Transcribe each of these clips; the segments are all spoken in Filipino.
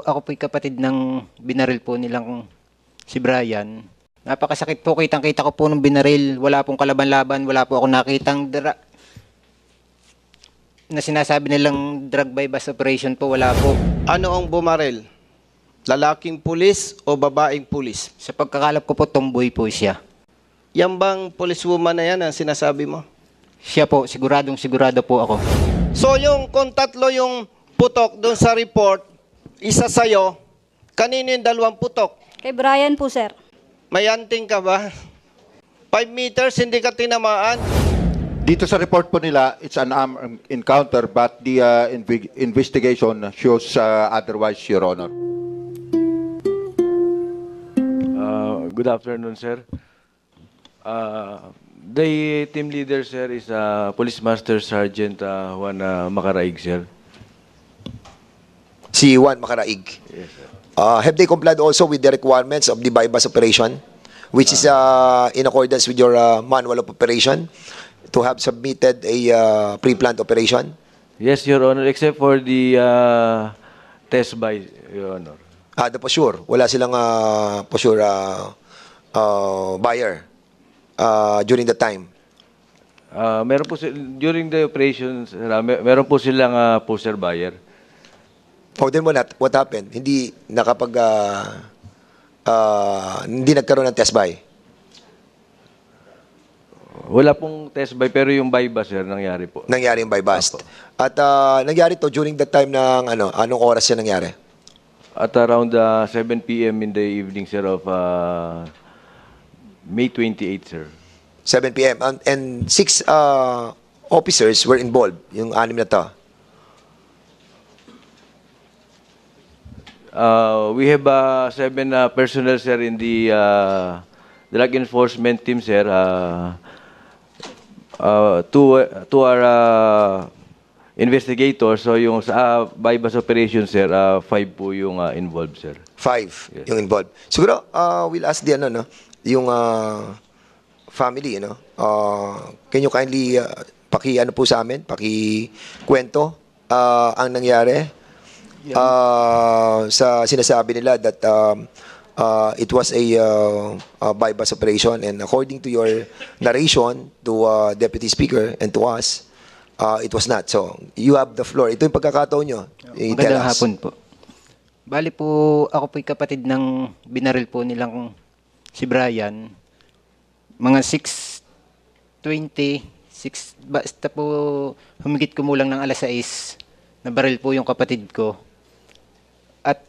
ako po'y kapatid ng binaril po nilang si Brian. Napakasakit po, kitang-kita ko po nung binaril. Wala pong kalaban-laban, wala po ako nakitang na sinasabi nilang drug by bus operation po, wala po. Ano ang bumaril? Lalaking pulis o babaeng pulis? Sa pagkakalap ko po, tomboy po siya. Yan bang policewoman na yan ang sinasabi mo? Siya po, sigurado po ako. So kung tatlo yung putok doon sa report, isa sa'yo, kanino yung dalawang putok? Kay Brian po, sir. May anting ka ba? 5 meters, hindi ka tinamaan? Dito sa report po nila, it's an armed encounter, but the investigation shows otherwise, Your Honor. Good afternoon, sir. The team leader, sir, is Police Master Sergeant Juan Macaraig, sir. Si Juan Macaraig. Yes, sir. Have they complied also with the requirements of the bypass operation, which is in accordance with your manual of operation, to have submitted a pre-planned operation? Yes, Your Honor, except for the test by, Your Honor. The posure. Wala silang posure buyer during the time. Meron po during the operations, meron po silang poster buyer. Oh, then what happened? Hindi hindi nagkaroon ng test buy. Wala pong test buy, pero yung buy ba, sir, nangyari po. Nangyari yung buy bust. Apo. At nangyari to during the time ng anong oras yan nangyari? At around 7 p.m. in the evening, sir, of May 28, sir. 7 p.m. And 6 officers were involved, yung 6 na to. We have 7 personnel, sir, in the drug enforcement team, sir. Two are investigators. So yung sa bypass operation, sir, 5 po yung involved, sir. 5 Yes. yung involved. Siguro, we'll ask the yung family, can you kindly po sa amin, kwento ang nangyari sa sinasabi nila that it was a bypass operation, and according to your narration to Deputy Speaker and to us, it was not. So, you have the floor. Ito yung pagkakataon nyo. Magandang hapon po. Bali po, ako po'y kapatid ng binaril po nilang si Brian. Mga 6:20, basta po humigit kumulang ng alas 6, nabaril po yung kapatid ko. At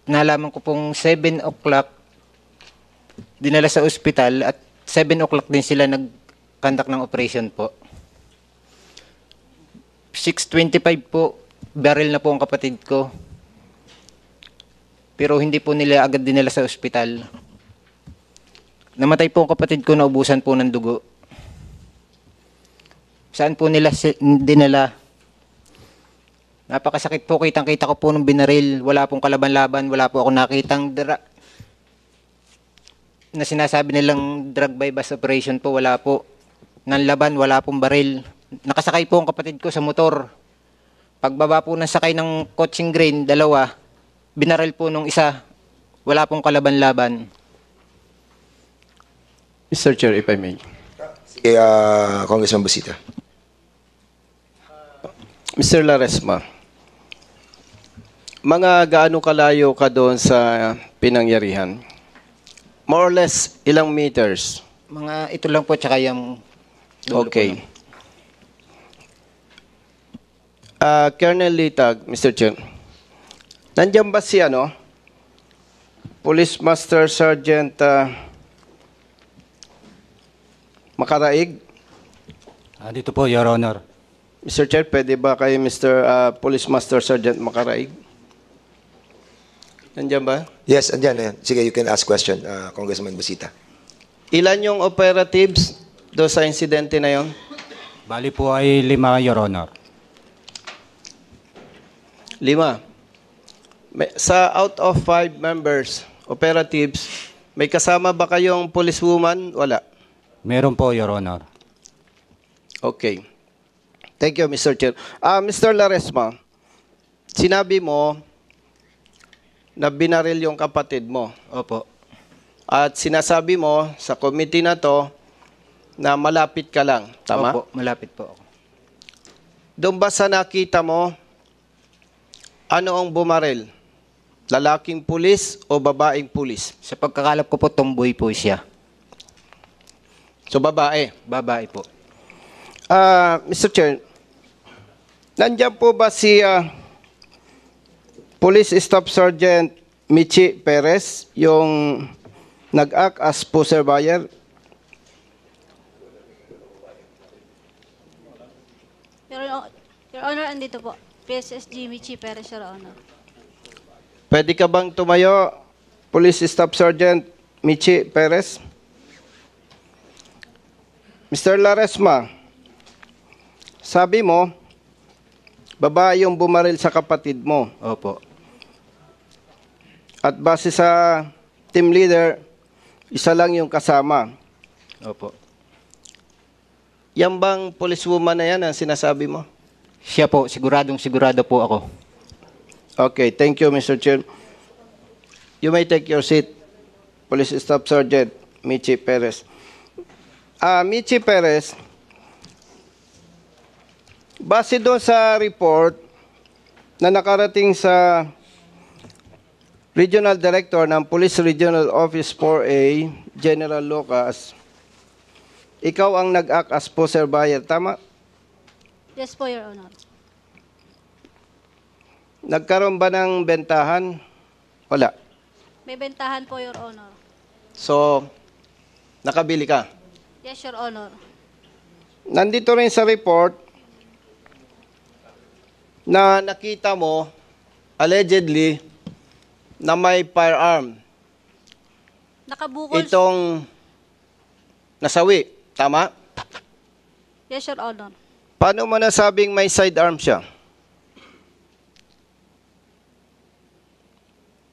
nalaman ko pong 7 o'clock, dinala sa ospital, at 7 o'clock din sila nag-conduct ng operation po. 6:25 po, baril na po ang kapatid ko. Pero hindi po nila agad dinala sa ospital. Namatay po ang kapatid ko, naubusan po ng dugo. Saan po nila dinala? Napakasakit po, kitang-kita ko po nung binaril. Wala pong kalaban-laban, wala po ako nakitang na sinasabi nilang drug by bus operation po, wala po. Nang laban, wala pong baril. Nakasakay po ang kapatid ko sa motor. Pagbaba po ng sakay ng coaching green, 2, binaril po nung isa. Wala pong kalaban-laban. Mr. Chair, if I may. Congressman Busita. Mr. Laresma, mga gaano kalayo ka doon sa pinangyarihan? More or less, ilang meters? Mga ito lang po, tsaka yung dulo Okay. po. Colonel Litag, Mr. Chair, nandiyan ba si Police Master Sergeant Macaraig? Dito po, Your Honor. Mr. Chair, pwede ba kay Mr. Police Master Sergeant Macaraig? Nandiyan ba? Yes, andyan. Sige, you can ask question, Congressman Busita. Ilan yung operatives do sa insidente na yon? Bali po ay 5, Your Honor. 5. Sa out of 5 members, operatives, may kasama ba kayong policewoman? Wala. Meron po, Your Honor. Okay. Thank you, Mr. Chair. Mr. Laresma, sinabi mo, na binaril yung kapatid mo. Opo. At sinasabi mo sa committee na to na malapit ka lang. Tama? Opo, malapit po ako. Doon ba sa nakita mo, ano ang bumaril? Lalaking pulis o babaeng pulis? Sa pagkakalap ko po, tomboy po siya. So, babae. Babae po. Mr. Chair, nandiyan po ba si Police Staff Sergeant Michi Perez, yung nag-act as poster buyer? Your Honor, andito po. PSSG Michi Perez, Your Honor. Pwede ka bang tumayo, Police Staff Sergeant Michi Perez? Mr. Laresma, sabi mo, babae yung bumaril sa kapatid mo. Opo. At base sa team leader, isa lang yung kasama. Opo. Yan bang policewoman na yan ang sinasabi mo? Siya po, sigurado po ako. Okay, thank you, Mr. Chair. You may take your seat, Police Staff Sergeant Michi Perez. Michi Perez, base doon sa report na nakarating sa Regional Director ng Police Regional Office 4A, General Lucas, ikaw ang nag-act as poster buyer, tama? Yes po, Your Honor. Nagkaroon ba ng bentahan? Wala. May bentahan po, Your Honor. So, nakabili ka? Yes, Your Honor. Nandito rin sa report na nakita mo, allegedly, na may firearm. Nakabukol. Itong nasawi. Tama? Yes, Your Honor. Paano mo nasabing may sidearm siya?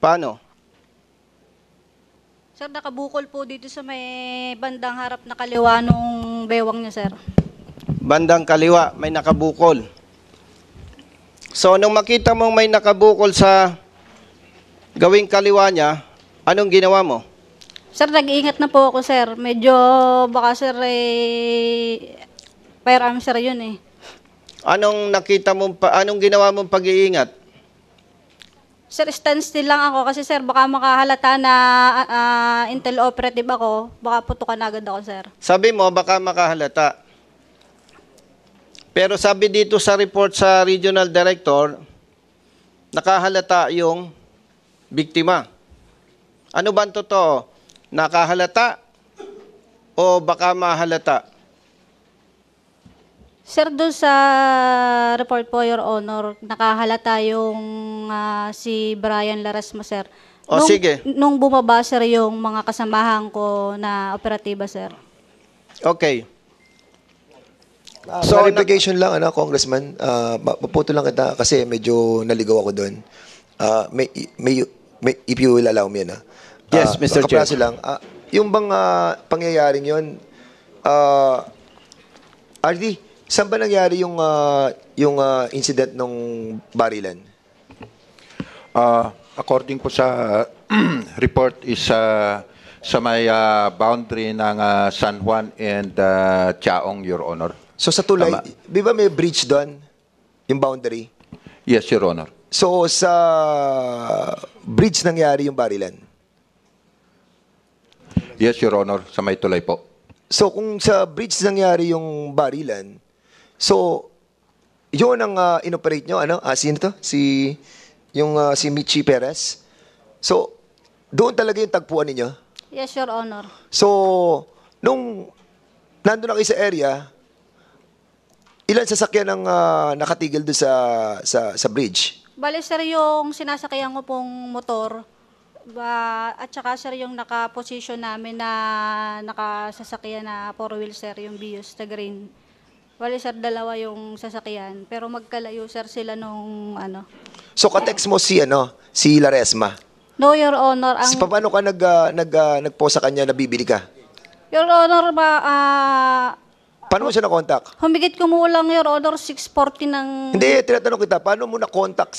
Paano? Sir, nakabukol po dito sa may bandang harap na kaliwa nung bewang niya, sir. Bandang kaliwa, may nakabukol. So, nung makita mong may nakabukol sa gawing kaliwa niya, anong ginawa mo? Sir, nag-iingat na po ako, sir. Medyo baka, sir, firearm, sir, yun eh. Anong nakita mo, anong ginawa mong pag-iingat? Sir, standstill lang ako kasi, sir, baka makahalata na intel operative ako. Baka putukan agad ako, sir. Sabi mo, baka makahalata. Pero sabi dito sa report sa Regional Director, nakahalata yung biktima. Ano ba ang totoo? Nakahalata o baka mahalata? Sir, doon sa report po, Your Honor, nakahalata yung si Brian Laresma, sir. O, sige. Nung bumaba, sir, yung mga kasamahan ko na operatiba, sir. Okay. So, clarification lang, Congressman. Maputo lang kita kasi medyo naligaw ako doon. If you will allow me, Yes, Mr. Chair. Kapraso lang. Yung bang pangyayaring yun, RD, saan ba nangyari yung incident ng barilan? According po sa report is sa may boundary ng San Juan and Chaong, Your Honor. So sa tulay, Tama. di ba may bridge doon? Yung boundary? Yes, Your Honor. So sa bridge nangyari yung barilan? Yes, Your Honor. Sa may tulay po. So kung sa bridge nangyari yung barilan, so yun ang inoperate nyo, sino to? Si Michi Perez. So doon talaga yung tagpuan ninyo? Yes, Your Honor. So nung nandun na kayo sa area, ilan sasakyan ang nakatigil doon sa bridge? Bale, sir, yung sinasakyan ko pong motor, at saka, sir, yung naka-position namin na nakasasakyan na 4-wheel, sir, yung Vios, the green. Bale, sir, dalawa yung sasakyan. Pero magkalayo, sir, sila nung So katext mo si Laresma. No, Your Honor. Paano ka nagpost sa kanya na bibili ka? Your Honor, Paano mo siya na-contact? humigit kumulang, Your Honor, 640 ng... Hindi, tinatanong kita, paano mo na-contact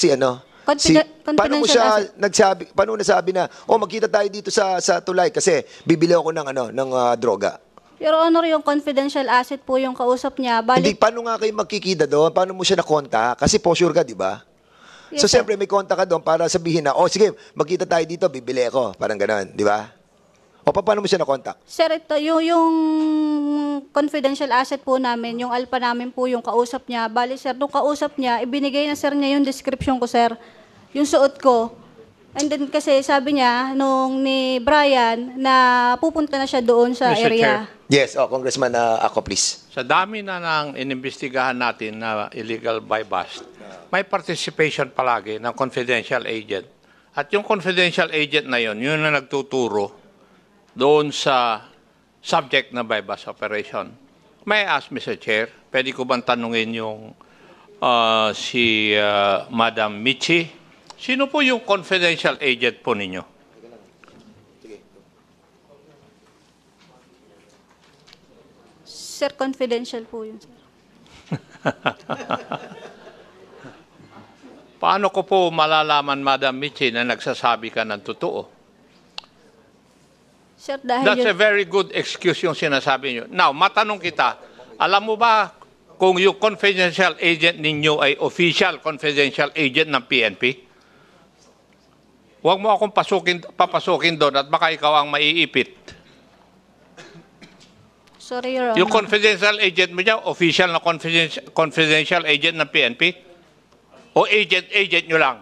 Paano mo siya nagsabi, paano mo nasabi na, magkita tayo dito sa tulay kasi bibili ako ng droga? Your Honor, yung confidential asset po yung kausap niya. Hindi, paano nga kayo magkikita doon? Paano mo siya nakonta? Kasi po sure ka, di ba? Yes, So, sir. siyempre, may konta ka doon para sabihin na, sige, magkita tayo dito, bibili ako. Parang gano'n, di ba? O, paano mo siya nakontak? Sir, ito, yung confidential asset po namin, yung alpha namin po yung kausap niya. Bali, sir, nung kausap niya, ibinigay na sir niya yung description ko, sir. Yung suot ko. And then kasi sabi niya, nung ni Brian, na pupunta na siya doon sa Mr. area. Chair. Yes, Congressman ako, please. Sa dami na ng inimbestigahan natin na illegal buy bust, may participation palagi ng confidential agent. At yung confidential agent na yun na nagtuturo doon sa subject na buy bust operation. May I ask, Mr. Chair, pwede ko bang tanungin yung si Madam Michi? Sino po yung confidential agent po ninyo? Sir, confidential po yun, sir. Paano ko po malalaman, Madam Michi, na nagsasabi ka ng totoo? Sir, dahil That's a yun, very good excuse yung sinasabi nyo. Now, matanong kita, alam mo ba kung yung confidential agent ninyo ay official confidential agent ng PNP? Huwag mo akong papasukin doon at baka ikaw ang maiipit. sorry, Your Honor. Yung confidential agent mo niya, official na confidential agent ng PNP? O agent nyo lang?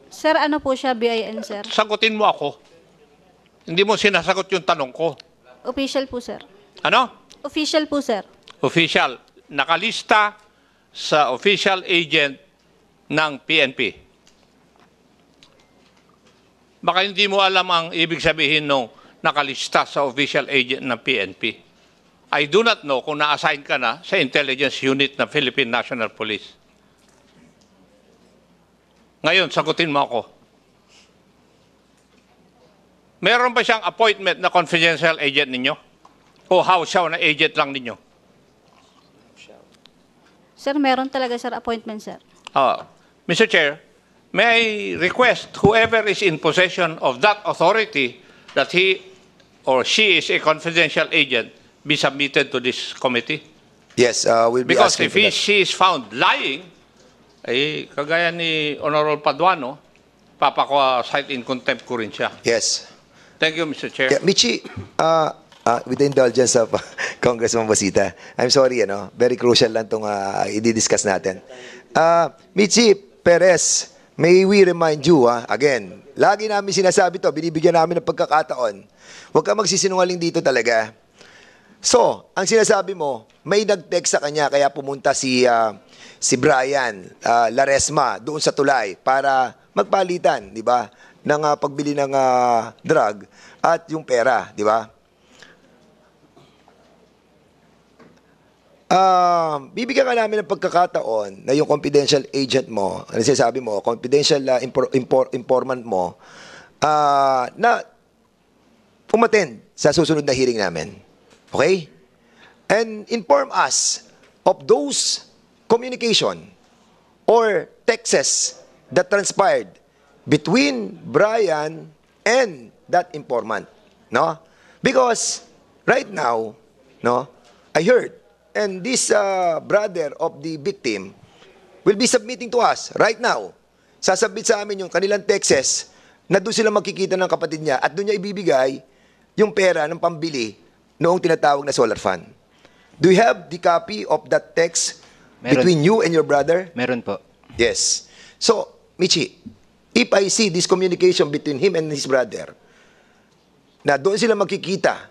Sir, ano po siya, BIN, sir? Sagutin mo ako. Hindi mo sinasagot yung tanong ko. Official po, sir. Ano? Official po, sir. Official. Nakalista sa official agent ng PNP. Baka hindi mo alam ang ibig sabihin nung nakalista sa official agent ng PNP. I do not know kung na-assign ka na sa intelligence unit ng Philippine National Police. Ngayon, sagutin mo ako. Meron ba siyang appointment na confidential agent ninyo? O house siya na agent lang ninyo? Sir, meron talaga, sir, appointment, sir. Mr. Chair, may I request whoever is in possession of that authority that he or she is a confidential agent be submitted to this committee? Yes, we'll be Because asking if for that. she is found lying, kagaya ni Honorable Paduano, papako-cite in contempt ko rin siya. Yes. Thank you, Mr. Chair. Yeah, Michi, with the indulgence of Congressman Basita, I'm sorry, very crucial lang itong i-discuss natin. Michi Perez, may we remind you, again, lagi namin sinasabi to, binibigyan namin ng pagkakataon. Huwag ka magsisinungaling dito talaga. So, ang sinasabi mo, may nag-text sa kanya, kaya pumunta si Brian Laresma doon sa tulay para magpalitan, di ba, ng pagbili ng drug at yung pera, di ba? Bibigyan ka namin ng pagkakataon na yung confidential agent mo, ano sinasabi mo, confidential informant mo, na umattend sa susunod na hearing namin. Okay? And inform us of those communication or texts that transpired between Brian and that informant. No? Because right now, no, I heard, and this brother of the victim will be submitting to us right now. Sasabit sa amin yung kanilang texts na doon sila magkikita ng kapatid niya at doon niya ibibigay yung pera ng pambili noong tinatawag na solar fund. Do you have the copy of that text between you and your brother? Meron po. Yes. So, Michi, if I see this communication between him and his brother, na doon sila magkikita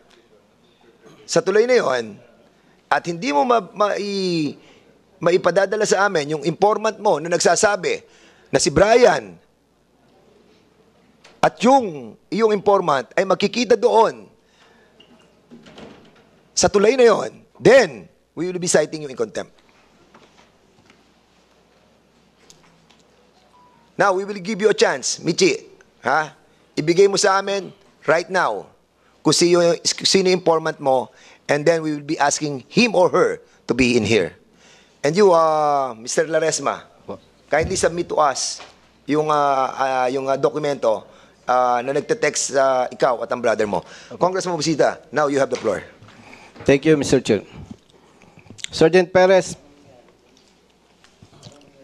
sa tulay na yon, at hindi mo maipadadala sa amin yung informant mo na nagsasabi na si Brian at yung informant ay magkikita doon sa tulay na yon, then we will be citing you in contempt. Now, we will give you a chance, Michi. Ibigay mo sa amin right now kung sino yung informant mo, and then we will be asking him or her to be in here. And you, Mr. Laresma, kindly submit to us yung dokumento na nagte-text ikaw at ang brother mo. Congressman Busita, now you have the floor. Thank you, Mr. Chair. Sergeant Perez.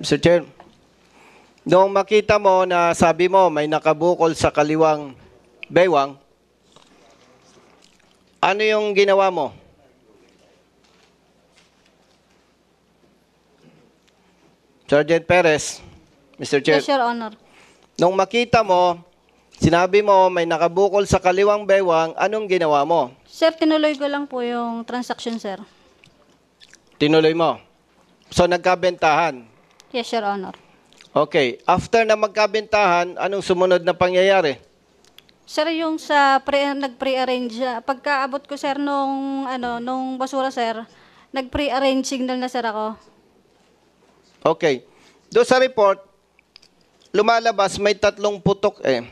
Mr. Chair, noong makita mo na sabi mo may nakabukol sa kaliwang baywang, ano yung ginawa mo? Sergeant Perez, Mr. Chair, Yes, Your Honor. nung makita mo, sinabi mo may nakabukol sa kaliwang baywang, anong ginawa mo? Sir, tinuloy ko lang po yung transaction, sir. Tinuloy mo. So nagkabentahan. Yes, Your Honor. Okay. After na magkabentahan, anong sumunod na pangyayari? Sir, yung nag-pre-arrange, pagkaabot ko, sir, nung basura, sir, nag-pre-arrange signal na, sir, ako. Okay. Doon sa report, lumalabas may 3 putok eh.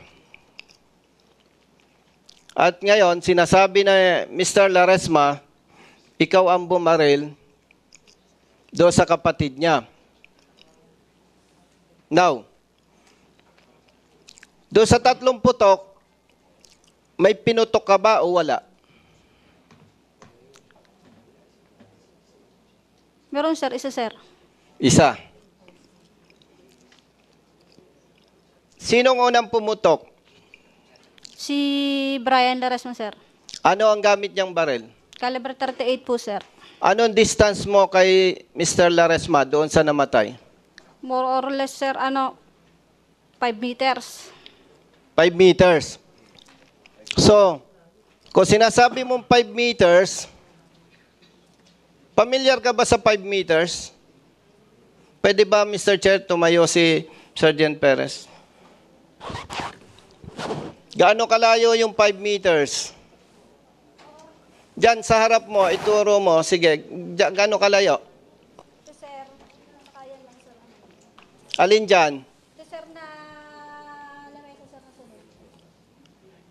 At ngayon, sinasabi na Mr. Laresma, ikaw ang bumaril doon sa kapatid niya. Now, doon sa 3 putok, may pinutok ka ba o wala? Meron, sir, isa, sir. Isa. Sinong unang pumutok? Si Brian Laresma, sir. Ano ang gamit niyang baril? Caliber 38 po, sir. Anong distance mo kay Mr. Laresma doon sa namatay? More or less, sir, 5 meters. 5 meters. So, kung sinasabi mong 5 meters, familiar ka ba sa 5 meters? Pwede ba, Mr. Chair, tumayo si Sergeant Perez? Gaano kalayo yung 5 meters? Diyan sa harap mo, ituro mo. Sige, gaano kalayo? Sir, kaya lang, sir. Alin dyan? Sir, na lamesa, sir, na sunod.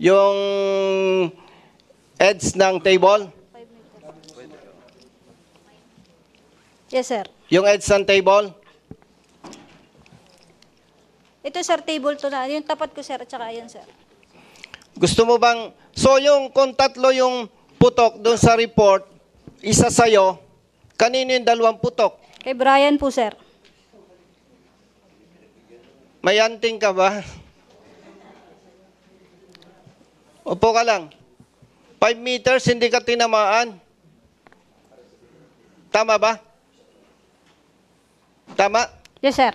Yung edge ng table? 5 meters. Yes, sir. Yung edge ng table? Ito, sir, table to na. Yung tapat ko, sir, at saka ayan, sir. Gusto mo bang, so yung kung 3 yung putok doon sa report, isa sa'yo, kanino yung 2 putok? Kay Brian po, sir. May anting ka ba? Upo ka lang. 5 meters, hindi ka tinamaan. Tama ba? Tama? Yes, sir.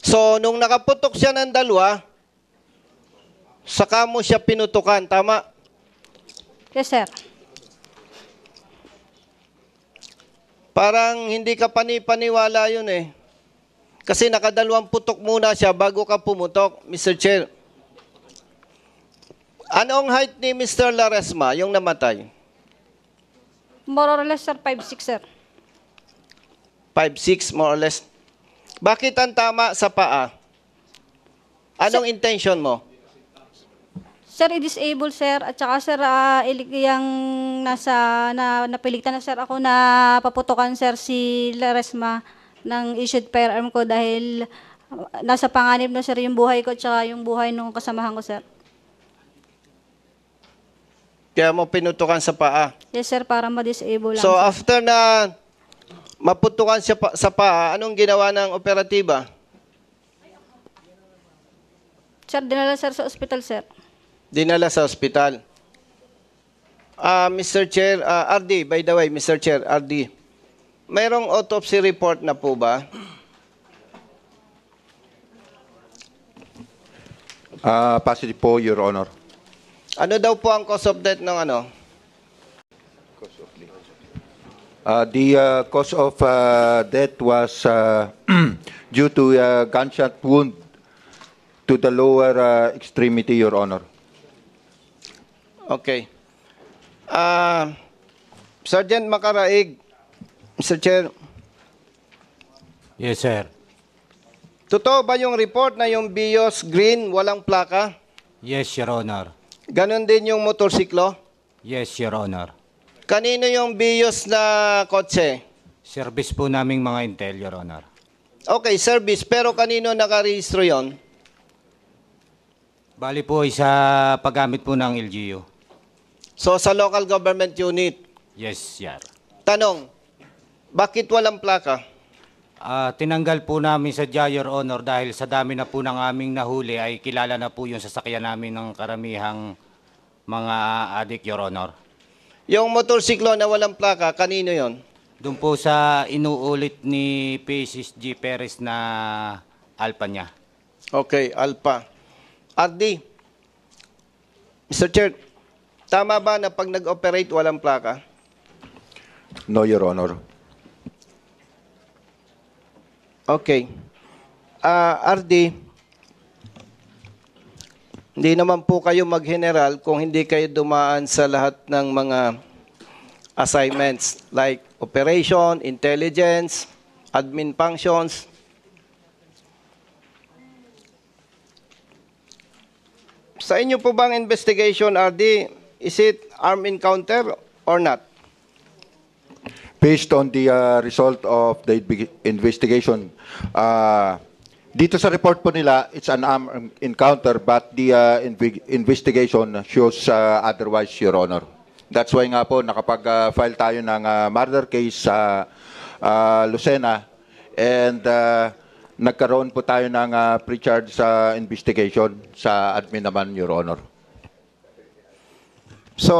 So, nung nakaputok siya ng 2, saka mo siya pinutukan. Tama? Yes, sir. Parang hindi ka panipaniwala yun eh. Kasi naka2 putok muna siya bago ka pumutok, Mr. Chair. Anong height ni Mr. Laresma, yung namatay? More or less, sir, 5'6", sir. 5'6", more or less. Bakit ang tama sa paa? Anong intention mo? Sir, i-disable, sir. At saka, sir, yung napilitan na, sir, ako na paputukan, sir, si Laresma ng issued firearm ko dahil nasa panganib na, sir, yung buhay ko at saka yung buhay ng kasamahan ko, sir. Kaya mo pinutukan sa paa. Yes, sir, para ma-disable lang. So, sir. after na maputukan siya sa paa, anong ginawa ng operatiba? Sir, dinala, sir, sa ospital, sir. Dinala sa ospital. Mr. Chair, RD, by the way, Mr. Chair, RD, mayroong autopsy report na po ba? Positive po, Your Honor. Ano daw po ang cause of death ng ano? The cause of death was due to a gunshot wound to the lower extremity, Your Honor. Okay. Sergeant Makaraig, Mr. Chair, Yes, sir. totoo ba yung report na yung Bios green, walang plaka? Yes, Your Honor. Ganon din yung motorsiklo? Yes, Your Honor. Kanino yung Bios na kotse? Service po naming mga intel, Your Honor. Okay, service. Pero kanino nakarehistro yon? Bali po sa paggamit po ng LGU. So, sa local government unit. Yes, sir. Tanong, bakit walang plaka? Tinanggal po namin sa Your Honor dahil sa dami na po ng aming nahuli ay kilala na po yung sasakyan namin ng karamihang mga adik, Your Honor. Yung motorsiklo na walang plaka, kanino yon? Doon po sa inuulit ni Paces G. Perez na alpa niya. Okay, Alpha. RD, Mr. Chair, tama ba na pag nag-operate walang plaka? No, Your Honor. Okay. RD, hindi naman po kayo mag-general kung hindi kayo dumaan sa lahat ng mga assignments like operation, intelligence, admin functions. Sa inyo po bang investigation, RD, is it armed encounter or not? Based on the result of the investigation, dito sa report po nila, it's an armed encounter, but the investigation shows otherwise, Your Honor. That's why nga po nakapag-file tayo ng murder case sa Lucena, and nagkaroon po tayo ng pre-charge sa investigation sa admin naman, Your Honor. So,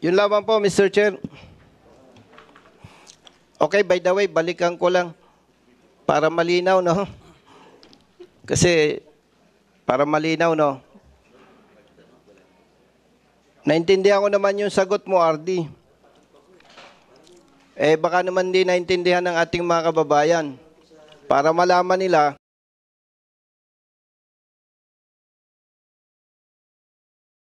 yun lamang po, Mr. Chair. Okay, by the way, balikan ko lang para malinaw, no? Kasi, para malinaw, no? Naintindihan ko naman yung sagot mo, RD. Baka naman di naintindihan ng ating mga kababayan. Para malaman nila,